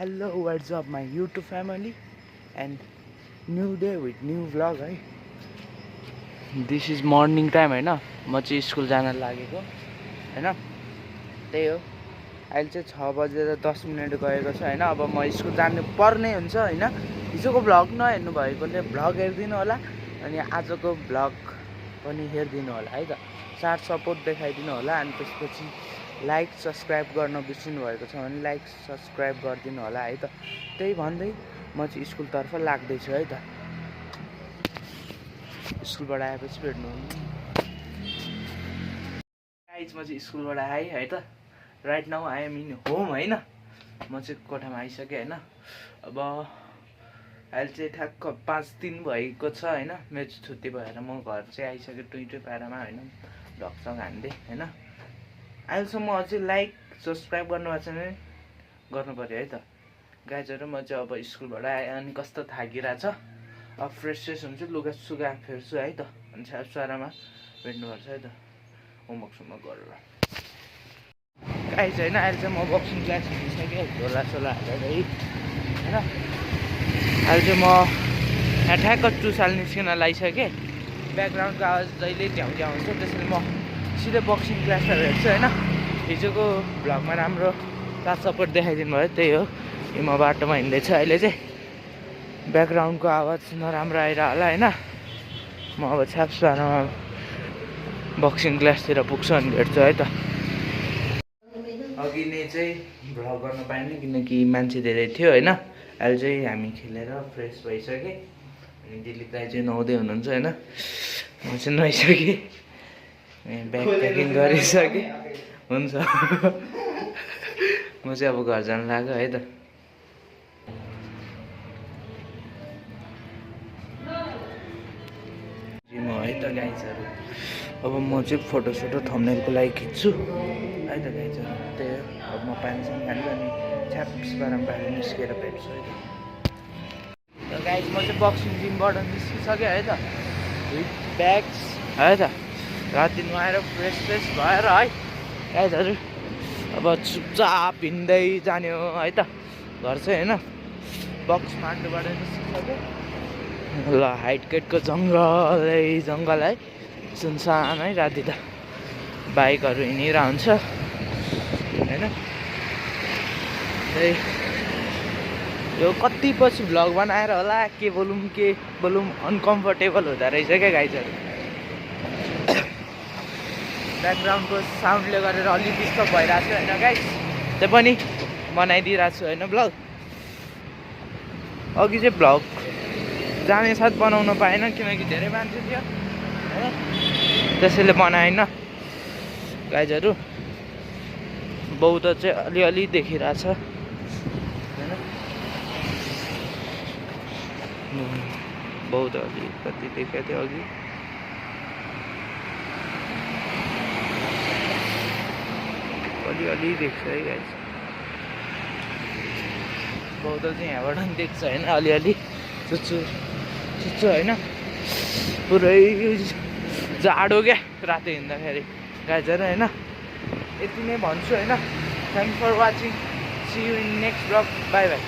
Hello, what's up my YouTube family and new day with new vlog है. This is morning time हैन. म चाहिँ school जान लागेको हैन. त्यही हो. अहिले चाहिँ 6 बजेर 10 मिनेट गएको छ हैन. अब म स्कुल जानु पर्ने हुन्छ हैन. हिजोको भ्लग नहेर्नु भएकोले भ्लग हेर्दिनु होला अनि आजको भ्लग पनि हेर्दिनु होला है त. साथ सपोर्ट देखाइदिनु होला अनि त्यसपछि लाइक सब्स्क्राइब गर्न बिर्सिनु भएको छ भने लाइक सब्स्क्राइब गरिदिनु होला है त. त्यही भन्दै म चाहिँ स्कुलतर्फ लाग्दैछु है त. स्कुलबाट आएपछि भेट्नु. गाइज म चाहिँ स्कुलबाट आएँ है त. Right now I am in home हैन. म चाहिँ कोठामा आइसकेँ हैन. अब अहिले चाहिँ ठ्याक्क 5 दिन भएको छ हैन. मेरो छुट्टी भएर म घर चाहिँ आइसकेँ टुइटो पारामा हैन. ढकसँग हान्दै हैन. अहिलेसम्म अझै लाइक सब्स्क्राइब गर्नुभएको छैन भने गर्नु पर्यो है त. गाइजहरू म चाहिँ अब स्कुलबाट आएँ अनि कस्तो थाकिरहेछ. अब फ्रेस हुन्छु लुगा सुगा फेर्छु है त. अनि सारामा भेट्नुपर्छ है त होमवर्क गरेर. गाइज होइन अहिले चाहिँ म बक्सिङ क्लास हिँडिसकेँ झोला सोला हालेर है होइन. अहिले चाहिँ म यहाँ ठ्याक्क टुसाल निस्किन लागिसकेँ. ब्याकग्राउन्डको आवाज जहिले झ्याउ हुन्छ त्यसैले म सिधै बक्सिङ क्लासहरू हेर्छु होइन. हिजोको भ्लगमा राम्रो साथ सपोर्ट देखाइदिनु भयो. त्यही हो. म बाटोमा हिँड्दैछु अहिले चाहिँ. ब्याकग्राउन्डको आवाज नराम्रो आएर होला होइन. म अब छ्याप्सारमा बक्सिङ क्लासतिर पुग्छु अनि भेट्छु है त. अघि नै चाहिँ भ्लग गर्न पाएन किनकि मान्छे धेरै थियो होइन. अहिले चाहिँ हामी खेलेर फ्रेस भइसकेँ अनि दिलीप दाइ चाहिँ नुहाउँदै हुनुहुन्छ होइन. म चाहिँ नुहाइसकेँ. ब्याग प्याकिङ गरिसकेँ. हुन्छ म चाहिँ अब घर जान लाग्यो है त. म है त गाइजहरू अब म चाहिँ फोटोसोटो थम्बनेलको लागि खिच्छु है त गाइजहरू. त्यही हो. अब म पानीसँग खान्छु अनि छ्याप्स पारामा बाहिर निस्केर भेट्छु है त. गाइज म चाहिँ बक्सिङ जिमबाट निस्किसकेँ है त. विथ ब्याग्स है त. राति नुहाएर फ्रेस भएर है गाइजहरू अब चुपचाप हिँड्दै जाने हो है त घर चाहिँ होइन. बक्स माटोबाट निस्किसक्यो. ल हाइटकेटको जङ्गल है. सुनसान है राति त. बाइकहरू हिँडिरहेको हुन्छ होइन. त्यही यो कति पछि भ्लग बनाएर होला के बोलौँ अनकम्फर्टेबल हुँदो रहेछ क्या गाइजहरू. ब्याकग्राउन्डको साउन्डले गरेर अलिक डिस्टर्ब भइरहेको छ होइन गाइज. त्यो पनि बनाइदिइरहेको छु होइन भ्लग. अघि चाहिँ भ्लग जाने साथ बनाउन पाएन किनकि धेरै मान्छे थियो होइन. त्यसैले बनाएन गाइजहरू. बौद्ध चाहिँ अलिअलि देखिरहेछ होइन. बौद्ध अलिकति देखेको थियो अघि. अलिअलि देख्छ है गाइज. बौद्ध चाहिँ यहाँबाट पनि देख्छ होइन अलिअलि चुच्चो होइन. पुरै जाडो क्या राति हिँड्दाखेरि गाइजहरू होइन. यति नै भन्छु होइन. Thanks for watching. See you in next vlog. Bye by.